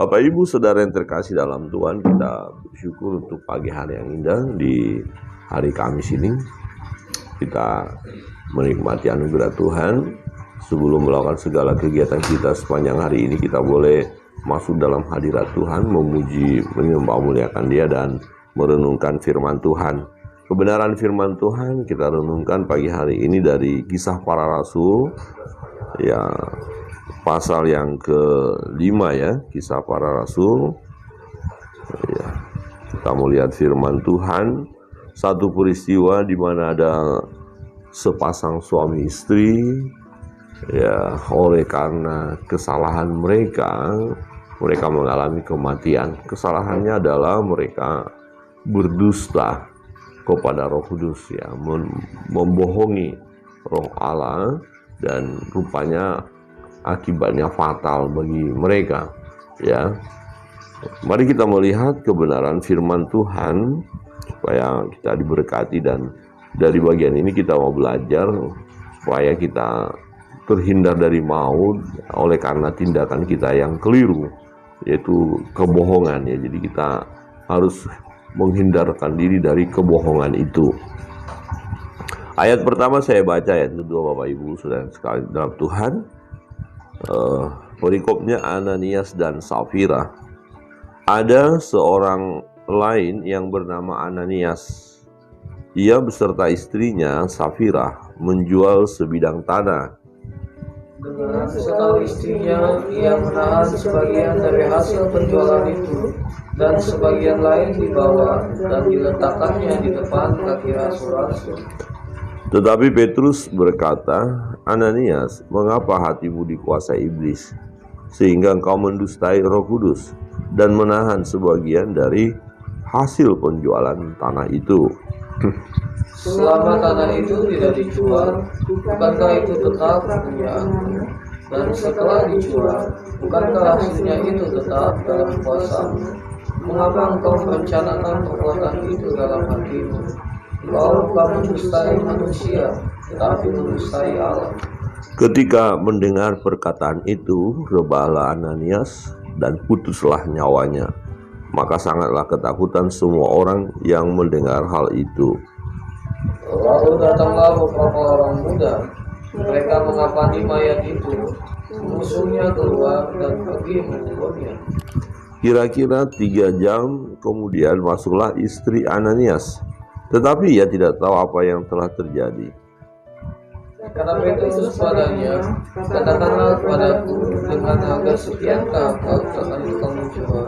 Bapak Ibu Saudara yang terkasih dalam Tuhan, kita bersyukur untuk pagi hari yang indah di hari Kamis ini. Kita menikmati anugerah Tuhan. Sebelum melakukan segala kegiatan kita sepanjang hari ini, kita boleh masuk dalam hadirat Tuhan, memuji, menyembah, muliakan Dia, dan merenungkan firman Tuhan. Kebenaran firman Tuhan kita renungkan pagi hari ini dari Kisah Para Rasul, ya, pasal yang ke-5 ya, Kisah Para Rasul. Ya, kita mau lihat firman Tuhan, satu peristiwa di mana ada sepasang suami istri, ya, oleh karena kesalahan mereka mengalami kematian. Kesalahannya adalah mereka berdusta kepada Roh Kudus, ya, membohongi Roh Allah, dan rupanya akibatnya fatal bagi mereka, ya. Mari kita melihat kebenaran firman Tuhan supaya kita diberkati, dan dari bagian ini kita mau belajar supaya kita terhindar dari maut oleh karena tindakan kita yang keliru, yaitu kebohongan, ya. Jadi kita harus menghindarkan diri dari kebohongan itu. Ayat pertama saya baca, ayat kedua Bapak Ibu Saudara sekali dalam Tuhan. Perikopnya Ananias dan Safira. Ada seorang lain yang bernama Ananias. Ia beserta istrinya Safira menjual sebidang tanah. Dengan setahu istrinya, ia menahan sebagian dari hasil penjualan itu, dan sebagian lain dibawa dan diletakkannya di depan kaki rasul-rasul. Tetapi Petrus berkata, Ananias, mengapa hatimu dikuasai iblis, sehingga engkau mendustai Roh Kudus dan menahan sebagian dari hasil penjualan tanah itu? Selama tanah itu tidak dijual, bukankah itu tetap punyamu? Dan setelah dijual, bukankah hasilnya itu tetap dalam kuasamu? Mengapa engkau merencanakan perbuatan itu dalam hatimu? Engkau bukan mendustai manusia, tetapi mendustai Allah. Ketika mendengar perkataan itu, rebahlah Ananias dan putuslah nyawanya. Maka sangatlah ketakutan semua orang yang mendengar hal itu. Lalu datanglah beberapa orang muda. Mereka mengapani mayat itu, mengusungnya keluar dan pergi menguburnya. Kira-kira 3 jam kemudian masuklah istri Ananias, tetapi ia tidak tahu apa yang telah terjadi. Kata Petrus padanya, katakanlah kepadaku, dengan harga sekiankah kau akan kamu jual?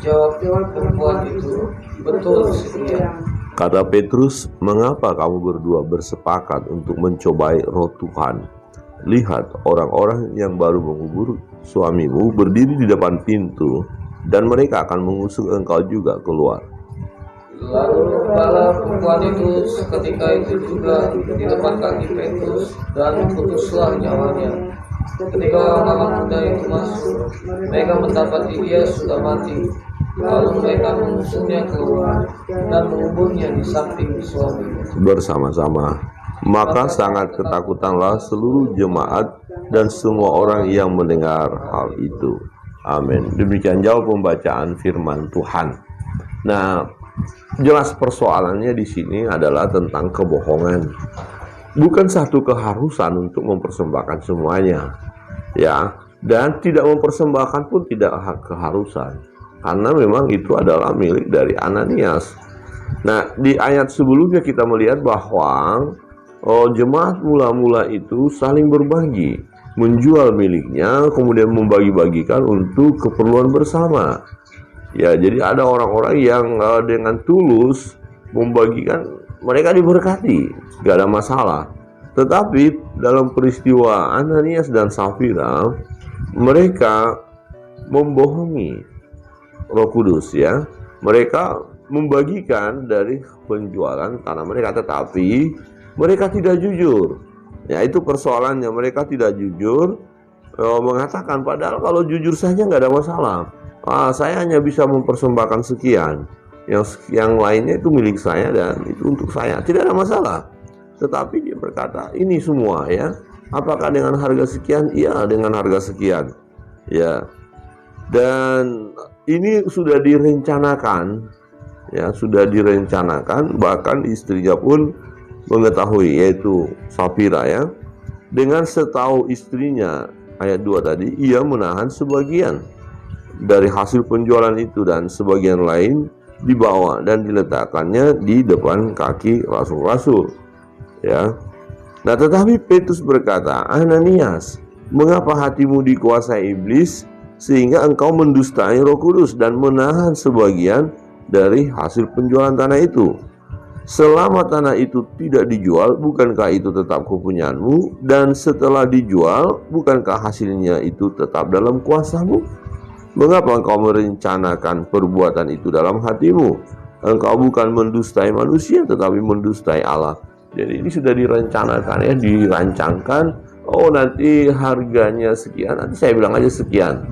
Jawab perempuan itu, betul sekian. Kata Petrus, mengapa kamu berdua bersepakat untuk mencobai Roh Tuhan? Lihat, orang-orang yang baru mengubur suamimu berdiri di depan pintu, dan mereka akan mengusung engkau juga keluar. Lalu kepala perempuan itu seketika itu juga di depan kaki Petrus, dan putuslah nyawanya. Ketika orang muda itu masuk, mereka mendapati dia sudah mati. Lalu mereka mengusungnya keluar dan menguburnya di samping suaminya bersama-sama. Maka sangat ketakutanlah seluruh jemaat dan semua orang yang mendengar hal itu. Amin. Demikian jauh pembacaan firman Tuhan. Nah, jelas persoalannya di sini adalah tentang kebohongan. Bukan satu keharusan untuk mempersembahkan semuanya, ya, dan tidak mempersembahkan pun tidak keharusan, karena memang itu adalah milik dari Ananias. Nah, di ayat sebelumnya kita melihat bahwa jemaat mula-mula itu saling berbagi, menjual miliknya, kemudian membagi-bagikan untuk keperluan bersama. Ya, jadi ada orang-orang yang dengan tulus membagikan, mereka diberkati, gak ada masalah. Tetapi dalam peristiwa Ananias dan Safira, mereka membohongi Roh Kudus, ya. Mereka membagikan dari penjualan tanah mereka, tetapi mereka tidak jujur. Ya, itu persoalannya, mereka tidak jujur, mengatakan padahal kalau jujur saja nggak ada masalah. Saya hanya bisa mempersembahkan sekian, yang lainnya itu milik saya dan itu untuk saya, tidak ada masalah. Tetapi dia berkata ini semua, ya, apakah dengan harga sekian? Iya, dengan harga sekian, ya. Dan ini sudah direncanakan, ya, sudah direncanakan, bahkan istrinya pun mengetahui, yaitu Safira, ya. Dengan setahu istrinya, ayat 2 tadi, ia menahan sebagian dari hasil penjualan itu dan sebagian lain dibawa dan diletakkannya di depan kaki rasul-rasul, ya. Nah, tetapi Petrus berkata, Ananias, mengapa hatimu dikuasai iblis sehingga engkau mendustai Roh Kudus dan menahan sebagian dari hasil penjualan tanah itu? Selama tanah itu tidak dijual, bukankah itu tetap kepunyaanmu? Dan setelah dijual, bukankah hasilnya itu tetap dalam kuasamu? Mengapa engkau merencanakan perbuatan itu dalam hatimu? Engkau bukan mendustai manusia, tetapi mendustai Allah. Jadi ini sudah direncanakan, ya, dirancangkan. Oh, nanti harganya sekian, nanti saya bilang aja sekian.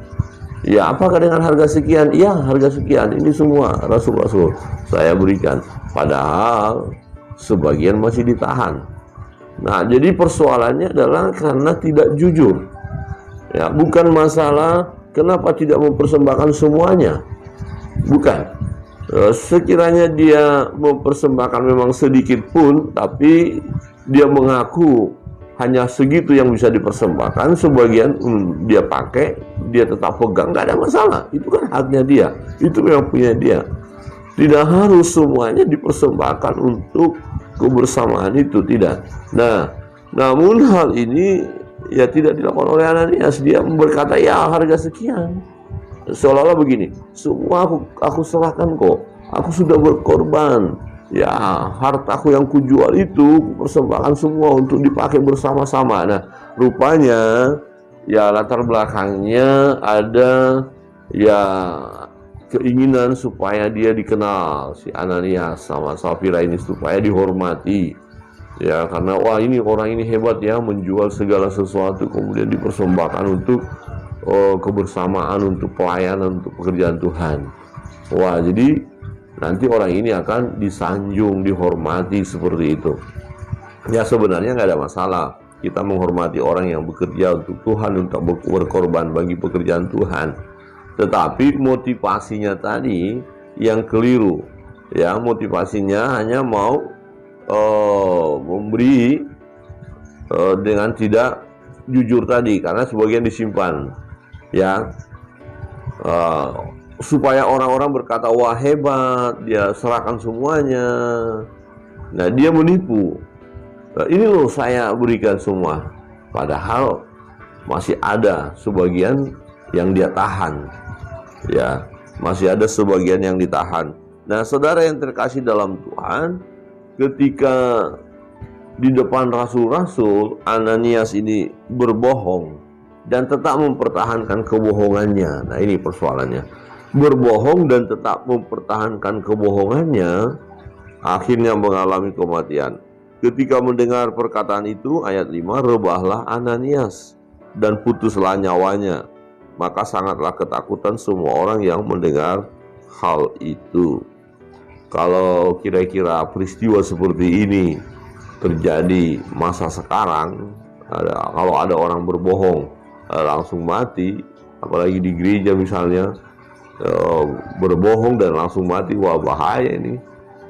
Ya, apakah dengan harga sekian? Ya, harga sekian. Ini semua rasul-rasul saya berikan. Padahal sebagian masih ditahan. Nah, jadi persoalannya adalah karena tidak jujur. Ya, bukan masalah kenapa tidak mempersembahkan semuanya. Bukan. Sekiranya dia mempersembahkan memang sedikit pun, tapi dia mengaku hanya segitu yang bisa dipersembahkan, sebagian dia pakai, dia tetap pegang, nggak ada masalah. Itu kan haknya dia, itu memang punya dia. Tidak harus semuanya dipersembahkan untuk kebersamaan itu, tidak. Nah, namun hal ini ya tidak dilakukan oleh Ananias. Dia berkata, ya harga sekian. Seolah-olah begini, semua aku serahkan kok, aku sudah berkorban. Ya, hartaku yang kujual itu persembahkan semua untuk dipakai bersama-sama. Nah, rupanya ya latar belakangnya ada ya keinginan supaya dia dikenal, si Ananias sama Safira ini, supaya dihormati. Ya, karena wah, ini orang ini hebat ya, menjual segala sesuatu kemudian dipersembahkan untuk kebersamaan, untuk pelayanan, untuk pekerjaan Tuhan. Wah, jadi nanti orang ini akan disanjung, dihormati seperti itu. Ya, sebenarnya nggak ada masalah kita menghormati orang yang bekerja untuk Tuhan, untuk berkorban bagi pekerjaan Tuhan. Tetapi motivasinya tadi yang keliru. Ya, motivasinya hanya mau memberi dengan tidak jujur tadi, karena sebagian disimpan. Ya, supaya orang-orang berkata, wah hebat, dia serahkan semuanya. Nah, dia menipu. Nah, ini loh saya berikan semua. Padahal masih ada sebagian yang dia tahan. Ya, masih ada sebagian yang ditahan. Nah, saudara yang terkasih dalam Tuhan, ketika di depan rasul-rasul, Ananias ini berbohong dan tetap mempertahankan kebohongannya. Nah, ini persoalannya. Berbohong dan tetap mempertahankan kebohongannya, akhirnya mengalami kematian. Ketika mendengar perkataan itu, ayat 5, rebahlah Ananias dan putuslah nyawanya. Maka sangatlah ketakutan semua orang yang mendengar hal itu. Kalau kira-kira peristiwa seperti ini terjadi masa sekarang, kalau ada orang berbohong langsung mati, apalagi di gereja misalnya, berbohong dan langsung mati, wah bahaya ini.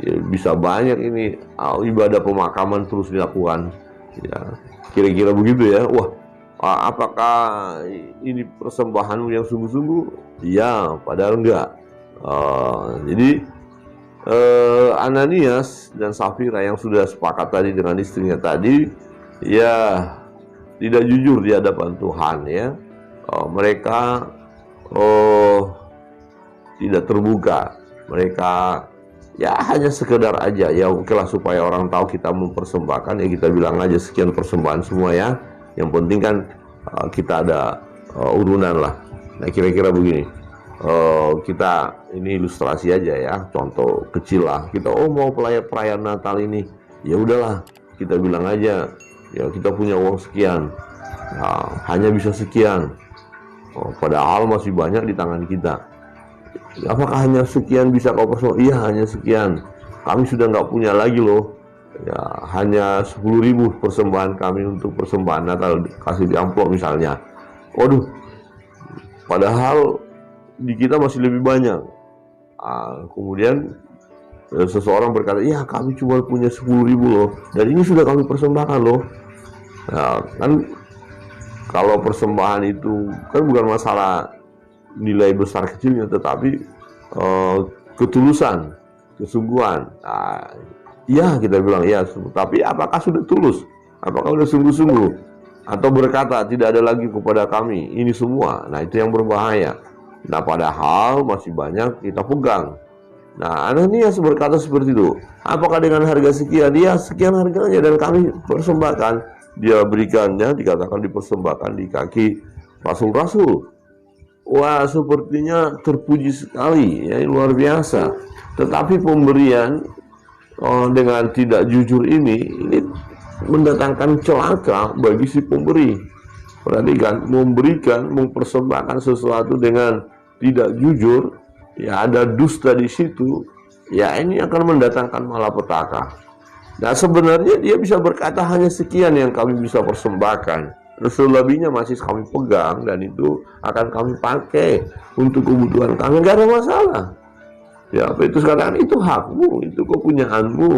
Ya, bisa banyak ini ibadah pemakaman terus dilakukan. Ya, kira-kira begitu ya. Wah, apakah ini persembahanmu yang sungguh-sungguh? Ya, padahal enggak. Jadi Ananias dan Safira yang sudah sepakat tadi dengan istrinya tadi, ya tidak jujur di hadapan Tuhan, ya. Mereka tidak terbuka. Mereka ya hanya sekedar aja, ya oke lah, supaya orang tahu kita mempersembahkan, ya kita bilang aja sekian persembahan semua ya. Yang penting kan kita ada urunan lah. Nah, kira-kira begini. Kita ini ilustrasi aja ya, contoh kecil lah. Kita mau perayaan Natal ini, ya udahlah, kita bilang aja ya kita punya uang sekian, nah, hanya bisa sekian. Padahal masih banyak di tangan kita. Apakah hanya sekian bisa kau persembahkan? Iya, hanya sekian. Kami sudah nggak punya lagi loh. Ya, hanya 10.000 persembahan kami untuk persembahan Natal, kasih di amplop misalnya. Waduh, padahal di kita masih lebih banyak. Kemudian seseorang berkata, ya kami cuma punya 10.000 loh, dan ini sudah kami persembahkan loh. Nah, kan kalau persembahan itu kan bukan masalah nilai besar kecilnya, tetapi ketulusan, kesungguhan. Iya, kita bilang ya, tapi apakah sudah tulus? Apakah sudah sungguh-sungguh? Atau berkata tidak ada lagi kepada kami ini semua? Nah, itu yang berbahaya. Nah, padahal masih banyak kita pegang. Nah, Ananias berkata seperti itu. Apakah dengan harga sekian? Dia sekian harganya dan kami persembahkan. Dia berikannya, dikatakan dipersembahkan di kaki rasul-rasul. Wah, sepertinya terpuji sekali, ya, luar biasa. Tetapi pemberian dengan tidak jujur ini mendatangkan celaka bagi si pemberi. Perhatikan, memberikan, mempersembahkan sesuatu dengan tidak jujur, ya ada dusta di situ, ya ini akan mendatangkan malapetaka. Nah, sebenarnya dia bisa berkata hanya sekian yang kami bisa persembahkan, selebihnya masih kami pegang dan itu akan kami pakai untuk kebutuhan kami, gak ada masalah. Ya, Petrus katakan itu hakmu, itu kepunyaanmu.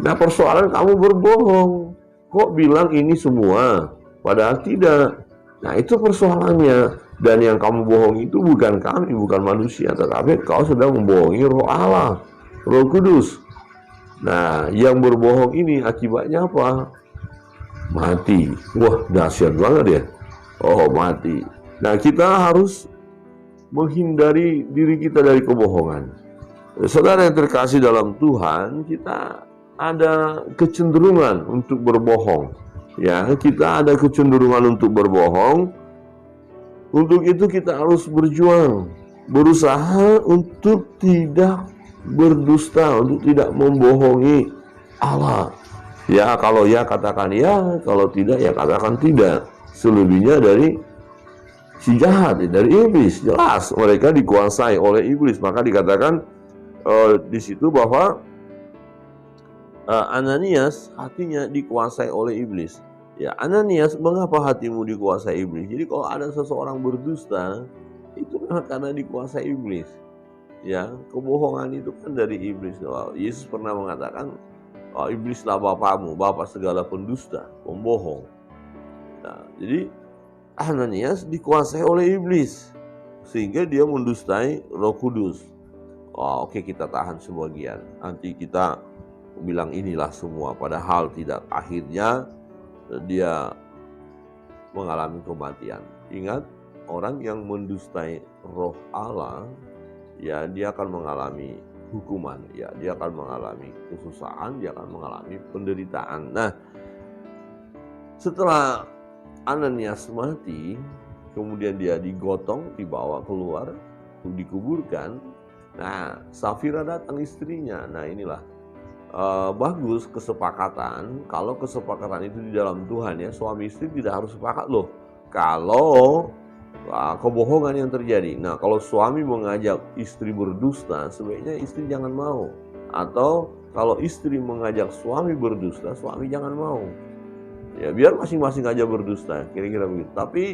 Nah, persoalan kamu berbohong, kok bilang ini semua, padahal tidak. Nah, itu persoalannya. Dan yang kamu bohong itu bukan kami, bukan manusia, tetapi kau sedang membohongi Roh Allah, Roh Kudus. Nah, yang berbohong ini akibatnya apa? Mati. Wah, dahsyat banget ya. Oh, mati. Nah, kita harus menghindari diri kita dari kebohongan. Saudara yang terkasih dalam Tuhan, kita ada kecenderungan untuk berbohong. Ya, kita ada kecenderungan untuk berbohong. Untuk itu kita harus berjuang, berusaha untuk tidak berdusta, untuk tidak membohongi Allah. Ya, kalau ya katakan ya, kalau tidak ya katakan tidak. Selebihnya dari si jahat, dari iblis. Jelas mereka dikuasai oleh iblis. Maka dikatakan di situ bahwa Ananias hatinya dikuasai oleh iblis. Ya, Ananias, mengapa hatimu dikuasai iblis? Jadi kalau ada seseorang berdusta, itu karena dikuasai iblis. Ya, kebohongan itu kan dari iblis. Yesus pernah mengatakan, iblislah bapakmu, bapak segala pendusta, pembohong. Nah, jadi Ananias dikuasai oleh iblis, sehingga dia mendustai Roh Kudus. Oke, kita tahan sebagian, nanti kita bilang inilah semua, padahal tidak. Akhirnya dia mengalami kematian. Ingat, orang yang mendustai Roh Allah, ya dia akan mengalami hukuman, ya dia akan mengalami kesusahan, dia akan mengalami penderitaan. Nah, setelah Ananias mati, kemudian dia digotong, dibawa keluar, dikuburkan. Nah, Safira datang istrinya. Nah, inilah bagus kesepakatan. Kalau kesepakatan itu di dalam Tuhan, ya suami istri tidak harus sepakat loh kalau kebohongan yang terjadi. Nah, kalau suami mengajak istri berdusta, sebaiknya istri jangan mau. Atau kalau istri mengajak suami berdusta, suami jangan mau. Ya, biar masing-masing aja berdusta, kira-kira begitu. Tapi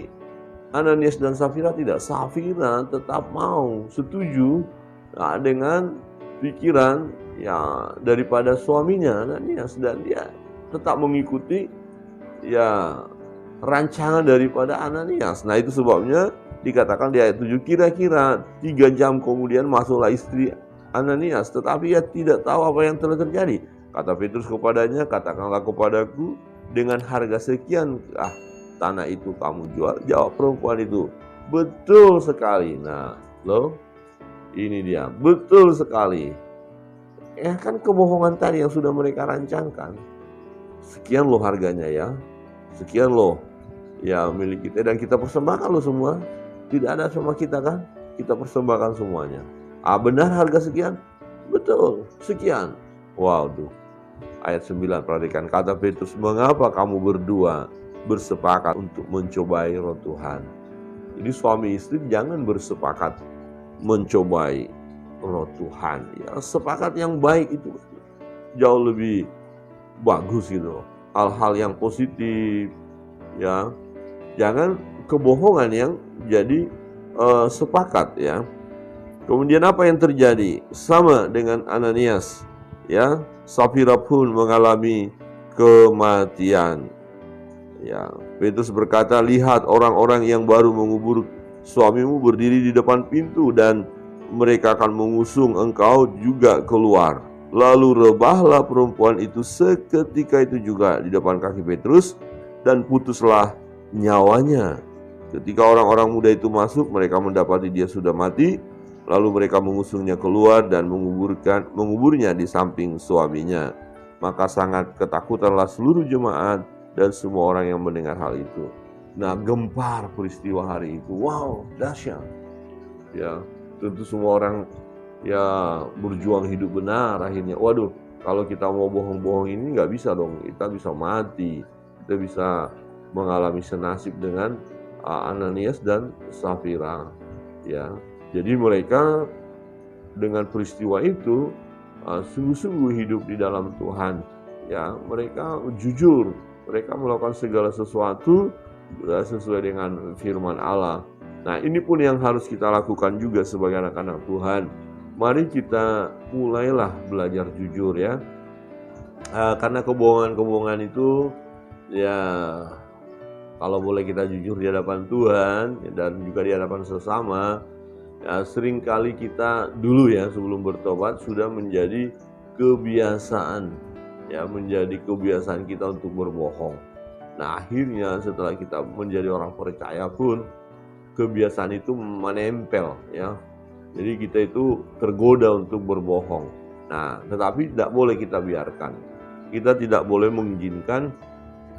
Ananias dan Safira tidak. Safira tetap mau, setuju dengan pikiran ya daripada suaminya Ananias, dan dia tetap mengikuti ya rancangan daripada Ananias. Nah, itu sebabnya dikatakan di ayat 7, kira-kira 3 jam kemudian masuklah istri Ananias, tetapi ia tidak tahu apa yang telah terjadi. Kata Petrus kepadanya, katakanlah kepadaku, dengan harga sekian tanah itu kamu jual? Jawab perempuan itu, betul sekali. Nah, loh, ini dia, betul sekali. Ya kan kebohongan tadi yang sudah mereka rancangkan. Sekian loh harganya ya, sekian loh ya milik kita, dan kita persembahkan loh semua. Tidak ada sama kita kan, kita persembahkan semuanya. Benar harga sekian? Betul, sekian. Waduh. Ayat 9, perhatikan kata Petrus, mengapa kamu berdua bersepakat untuk mencobai Roh Tuhan? Jadi suami istri jangan bersepakat mencobai Roh Tuhan. Ya, sepakat yang baik itu jauh lebih bagus gitu. Hal-hal yang positif, ya. Jangan kebohongan yang jadi sepakat, ya. Kemudian apa yang terjadi? Sama dengan Ananias, ya, Safira pun mengalami kematian. Ya, Petrus berkata, lihat orang-orang yang baru mengubur suamimu berdiri di depan pintu dan mereka akan mengusung engkau juga keluar. Lalu rebahlah perempuan itu seketika itu juga di depan kaki Petrus dan putuslah nyawanya. Ketika orang-orang muda itu masuk, mereka mendapati dia sudah mati. Lalu mereka mengusungnya keluar dan menguburnya di samping suaminya. Maka sangat ketakutanlah seluruh jemaat dan semua orang yang mendengar hal itu. Nah, gempar peristiwa hari itu. Wow, dahsyat. Ya, tentu semua orang ya berjuang hidup benar akhirnya. Waduh, kalau kita mau bohong-bohong ini nggak bisa dong. Kita bisa mati. Kita bisa mengalami senasib dengan Ananias dan Safira. Ya, jadi mereka dengan peristiwa itu sungguh-sungguh hidup di dalam Tuhan. Ya, mereka jujur. Mereka melakukan segala sesuatu sesuai dengan firman Allah. Nah, ini pun yang harus kita lakukan juga sebagai anak-anak Tuhan. Mari kita mulailah belajar jujur ya. Karena kebohongan-kebohongan itu ya, kalau boleh kita jujur di hadapan Tuhan dan juga di hadapan sesama, ya, seringkali kita dulu ya sebelum bertobat sudah menjadi kebiasaan. Ya, menjadi kebiasaan kita untuk berbohong. Nah, akhirnya setelah kita menjadi orang percaya pun kebiasaan itu menempel ya. Jadi kita itu tergoda untuk berbohong. Nah, tetapi tidak boleh kita biarkan. Kita tidak boleh mengizinkan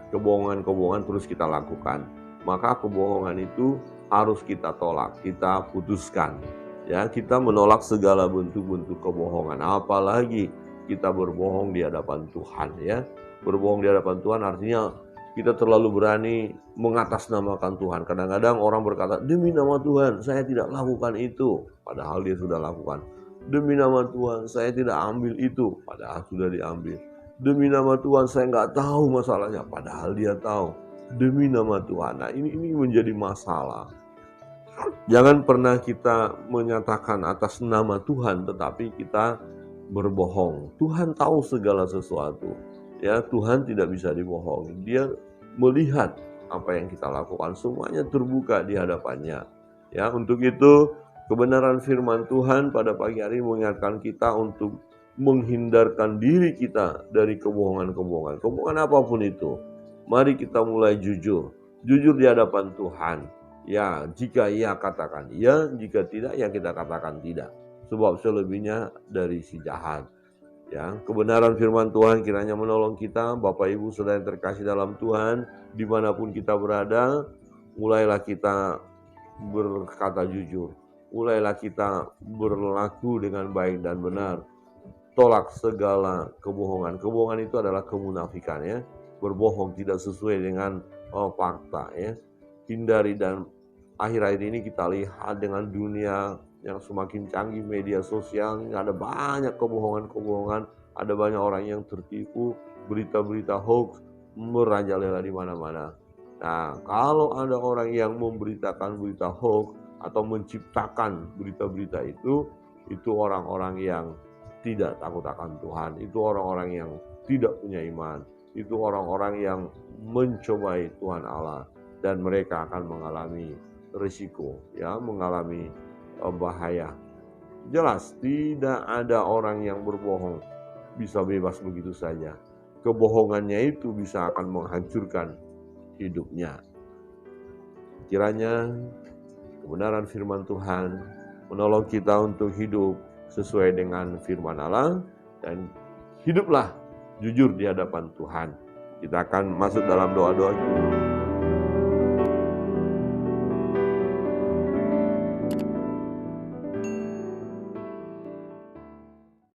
kebohongan-kebohongan terus kita lakukan. Maka kebohongan itu harus kita tolak, kita putuskan. Ya, kita menolak segala bentuk-bentuk kebohongan, apalagi kita berbohong di hadapan Tuhan ya. Berbohong di hadapan Tuhan artinya kita terlalu berani mengatasnamakan Tuhan. Kadang-kadang orang berkata, demi nama Tuhan saya tidak lakukan itu, padahal dia sudah lakukan. Demi nama Tuhan saya tidak ambil itu, padahal sudah diambil. Demi nama Tuhan saya nggak tahu masalahnya, padahal dia tahu. Demi nama Tuhan. Nah, ini menjadi masalah. Jangan pernah kita menyatakan atas nama Tuhan tetapi kita berbohong. Tuhan tahu segala sesuatu. Ya, Tuhan tidak bisa dibohongi. Dia melihat apa yang kita lakukan, semuanya terbuka di hadapannya. Ya, untuk itu kebenaran firman Tuhan pada pagi hari mengingatkan kita untuk menghindarkan diri kita dari kebohongan-kebohongan. Kebohongan apapun itu. Mari kita mulai jujur. Jujur di hadapan Tuhan. Ya, jika iya katakan iya, jika tidak ya kita katakan tidak. Sebab selebihnya dari si jahat. Ya, kebenaran firman Tuhan kiranya menolong kita, Bapak Ibu saudara yang terkasih dalam Tuhan, dimanapun kita berada, mulailah kita berkata jujur, mulailah kita berlaku dengan baik dan benar, tolak segala kebohongan. Kebohongan itu adalah kemunafikan ya, berbohong tidak sesuai dengan fakta ya, hindari. Dan akhir-akhir ini kita lihat dengan dunia yang semakin canggih, media sosial, ada banyak kebohongan-kebohongan, ada banyak orang yang tertipu, berita-berita hoax merajalela di mana-mana. Nah, kalau ada orang yang memberitakan berita hoax atau menciptakan berita-berita itu orang-orang yang tidak takut akan Tuhan, itu orang-orang yang tidak punya iman, itu orang-orang yang mencobai Tuhan Allah, dan mereka akan mengalami risiko, ya, mengalami bahaya. Jelas tidak ada orang yang berbohong bisa bebas begitu saja. Kebohongannya itu bisa akan menghancurkan hidupnya. Kiranya kebenaran firman Tuhan menolong kita untuk hidup sesuai dengan firman Allah dan hiduplah jujur di hadapan Tuhan. Kita akan masuk dalam doa-doa.